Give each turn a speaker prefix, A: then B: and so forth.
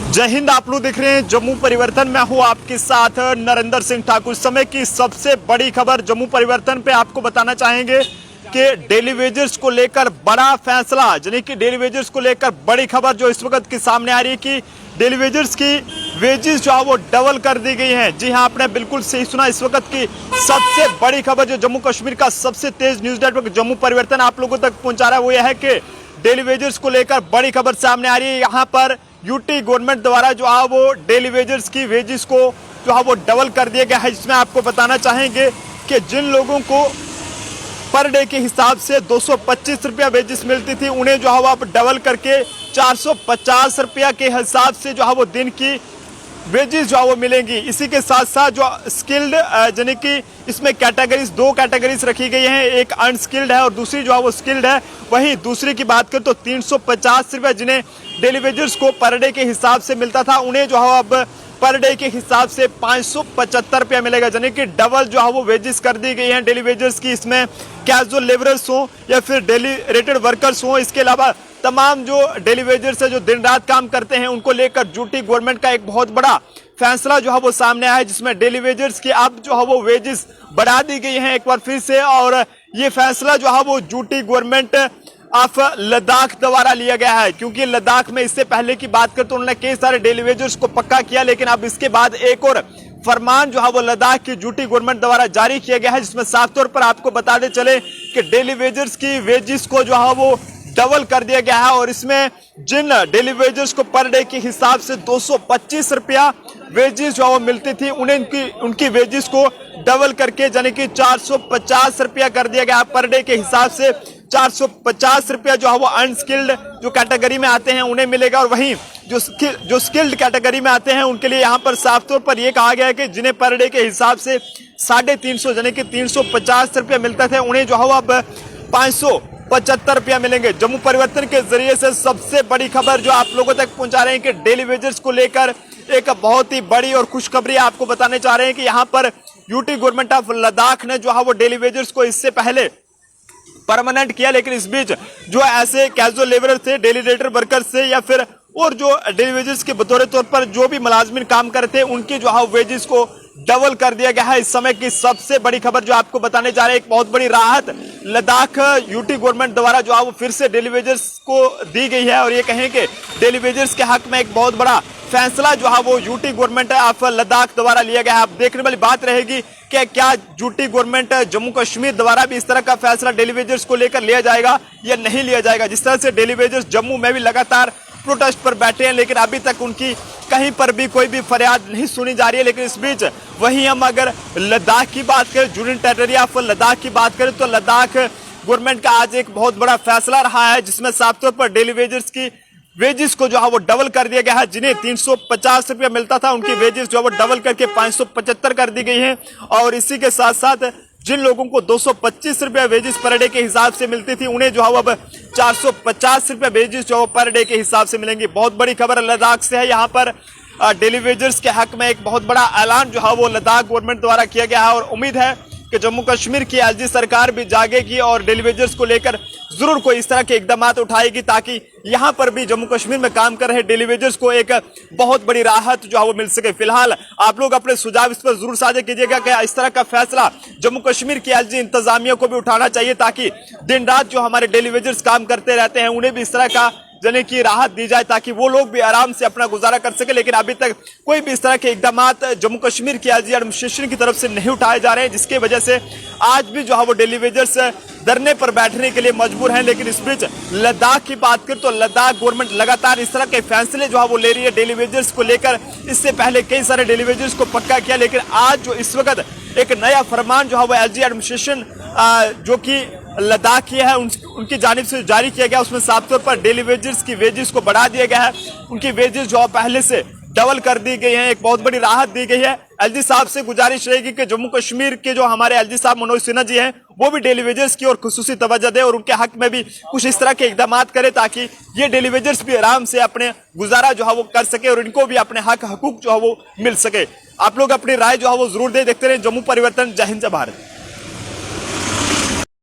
A: जय हिंद। आप लोग देख रहे हैं जम्मू परिवर्तन। मैं हूं आपके साथ नरेंद्र सिंह ठाकुर। समय की सबसे बड़ी खबर जम्मू परिवर्तन पे आपको बताना चाहेंगे कि डेली वेजर्स को लेकर बड़ा फैसला, यानी कि डेली वेजर्स को लेकर बड़ी खबर जो इस वक्त की सामने आ रही है कि डेली वेजर्स की वेजेस जो है वो डबल कर दी गई हैं। जी हां, आपने बिल्कुल सही सुना। इस वक्त की सबसे बड़ी खबर जो जम्मू कश्मीर का सबसे तेज न्यूज नेटवर्क जम्मू परिवर्तन आप लोगों तक पहुंचा रहा है वो यह है कि डेली वेजर्स को लेकर बड़ी खबर सामने आ रही है। यहाँ पर यूटी गवर्नमेंट द्वारा जो है वो डेली वेजर्स की वेजेस को जो है वो डबल कर दिया गया है। इसमें आपको बताना चाहेंगे कि जिन लोगों को पर डे के हिसाब से 225 रुपया वेजेस मिलती थी, उन्हें जो है वो अब डबल करके 450 रुपया के हिसाब से जो है वो दिन की वेजेस जो है वो मिलेंगी। इसी के साथ साथ जो स्किल्ड, यानी कि इसमें कैटेगरीज, दो कैटेगरीज रखी गई हैं, एक अनस्किल्ड है और दूसरी जो है वो स्किल्ड है। वहीं दूसरी की बात करें तो 350 रुपया जिन्हें डेली वेजर्स को पर डे के हिसाब से मिलता था, उन्हें जो है अब पर डे के हिसाब से 575 रुपया मिलेगा, यानी कि डबल जो है वो वेजेस कर दी गई हैं डेली वेजर्स की। इसमें कैजुअल लेबरर्स हो या फिर डेली रेटेड वर्कर्स हो, इसके अलावा तमाम जो डेली वेजर्स है जो दिन रात काम करते हैं, उनको लेकर यूटी गवर्नमेंट का एक बहुत बड़ा फैसला जो है वो सामने आया है, जिसमें डेली वेजर्स की अब जो है वो वेजेस बढ़ा दी गई हैं एक बार फिर से। और ये फैसला जो है वो यूटी गवर्नमेंट ऑफ लद्दाख द्वारा लिया गया है, क्योंकि लद्दाख में इससे पहले की बात करें तो उन्होंने कई सारे डेली वेजर्स को पक्का किया, लेकिन अब इसके बाद एक और फरमान जो है वो लद्दाख की यूटी गवर्नमेंट द्वारा जारी किया गया है, जिसमें साफ तौर पर आपको बता दे चले कि डेली वेजर्स की वेजेस को जो है वो डबल कर दिया गया है। और इसमें जिन डेली वेजर्स को पर डे के हिसाब से 225 रुपया वेजेस जो है वो मिलती थी, उन्हें उनकी वेजेस को डबल करके यानी कि 450 रुपया कर दिया गया पर डे के हिसाब से। 450 रुपया जो है वो अनस्किल्ड जो कैटेगरी में आते हैं उन्हें मिलेगा, और वहीं जो स्किल्ड कैटेगरी में आते हैं उनके लिए यहाँ पर साफ तौर पर यह कहा गया है कि जिन्हें पर डे के हिसाब से 350 यानी कि 350 रुपया मिलता था, उन्हें जो है वो अब 575 रुपया मिलेंगे। जम्मू परिवर्तन के जरिए से सबसे बड़ी खबर जो आप लोगों तक पहुंचा रहे हैं कि डेली वेजर्स को लेकर एक बहुत ही बड़ी और खुशखबरी आपको बताने चाह रहे हैं कि यहाँ पर यूटी गवर्नमेंट ऑफ लद्दाख ने जो है वो डेली वेजर्स को इससे पहले परमानेंट किया, लेकिन इस बीच जो ऐसे कैजुअल लेबर थे, डेली रेटेड वर्कर्स थे या फिर और जो डेली वेजेस के बतौर तौर पर जो भी मुलाजमिन काम करते हैं, उनकी जो है वेजेस को डबल कर दिया गया है। इस समय की सबसे बड़ी खबर जो आपको बताने जा रहे हैं, एक बहुत बड़ी राहत लद्दाख यूटी गवर्नमेंट द्वारा जो है वो फिर से डेली वेजर्स को दी गई है, और ये कहें कि डेली वेजर्स के हक में एक बहुत बड़ा फैसला जो है वो यूटी गवर्नमेंट ऑफ लद्दाख द्वारा लिया गया है। अब देखने वाली बात रहेगी कि क्या यूटी गवर्नमेंट जम्मू कश्मीर द्वारा भी इस तरह का फैसला डेली वेजर्स को लेकर लिया जाएगा या नहीं लिया जाएगा। जिस तरह से डेली वेजर्स जम्मू में भी लगातार प्रोटेस्ट पर बैठे हैं, लेकिन अभी तक उनकी कहीं पर भी कोई भी फरियाद नहीं सुनी जा रही है। लेकिन इस बीच वहीं हम अगर लद्दाख की बात करें, यूनियन टेरिटरी ऑफ लद्दाख की बात करें, तो लद्दाख गवर्नमेंट का आज एक बहुत बड़ा फैसला रहा है, जिसमें साफ तौर पर डेली वेजर्स की वेजेस को जो है वो डबल कर दिया गया है। जिन्हें 350 रुपया मिलता था, उनकी वेजेस जो है वो डबल करके 575 कर दी गई है। और इसी के साथ साथ जिन लोगों को 225 रुपया वेजेस पर डे के हिसाब से मिलती थी, उन्हें जो है अब 450 रुपया वेजेस जो है पर डे के हिसाब से मिलेंगी। बहुत बड़ी खबर लद्दाख से है। यहाँ पर डेली वेजर्स के हक में एक बहुत बड़ा ऐलान जो है वो लद्दाख गवर्नमेंट द्वारा किया गया है, और उम्मीद है कि जम्मू कश्मीर की एलजी सरकार भी जागेगी और डेली वेजर्स को लेकर जरूर कोई इस तरह के इकदाम उठाएगी, ताकि यहाँ पर भी जम्मू कश्मीर में काम कर रहे डेली वेजर्स को एक बहुत बड़ी राहत जो है वो मिल सके। फिलहाल आप लोग अपने सुझाव इस पर जरूर साझा कीजिएगा कि इस तरह का फैसला जम्मू कश्मीर की एलजी इंतजामिया को भी उठाना चाहिए, ताकि दिन रात जो हमारे डेली वेजर्स काम करते रहते हैं उन्हें भी इस तरह का यानी कि राहत दी जाए, ताकि वो लोग भी आराम से अपना गुजारा कर सके। लेकिन अभी तक कोई भी इस तरह के इकदाम जम्मू कश्मीर की एलजी एडमिनिस्ट्रेशन की तरफ से नहीं उठाए जा रहे हैं, जिसकी वजह से आज भी जो है वो डेली वेजर्स धरने पर बैठने के लिए मजबूर हैं। लेकिन इस बीच लद्दाख की बात करें तो लद्दाख गवर्नमेंट लगातार इस तरह के फैसले जो है वो ले रही है डेली वेजर्स को लेकर। इससे पहले कई सारे डेली वेजर्स को पक्का किया, लेकिन आज जो इस वक्त एक नया फरमान जो है वो एलजी एडमिनिस्ट्रेशन जो कि लद्दाख की है उनकी जानिब से जारी किया गया, उसमें साफ तौर पर डेली वेजर्स की वेजेस को बढ़ा दिया गया है। उनकी वेजेस जो पहले से डबल कर दी गई हैं, एक बहुत बड़ी राहत दी गई है। एलजी साहब से गुजारिश रहेगी कि जम्मू कश्मीर के जो हमारे एलजी साहब मनोज सिन्हा जी हैं, वो भी डेली वेजर्स की और खुसूसी तवज्जो दे और उनके हक में भी कुछ इस तरह के इकदाम करें, ताकि ये डेली वेजर्स भी आराम से अपने गुजारा जो है वो कर सके और इनको भी अपने हक हकूक जो है वो मिल सके। आप लोग अपनी राय जो है वो जरूर दे। देखते रहे जम्मू परिवर्तन। जय हिंद, जय भारत।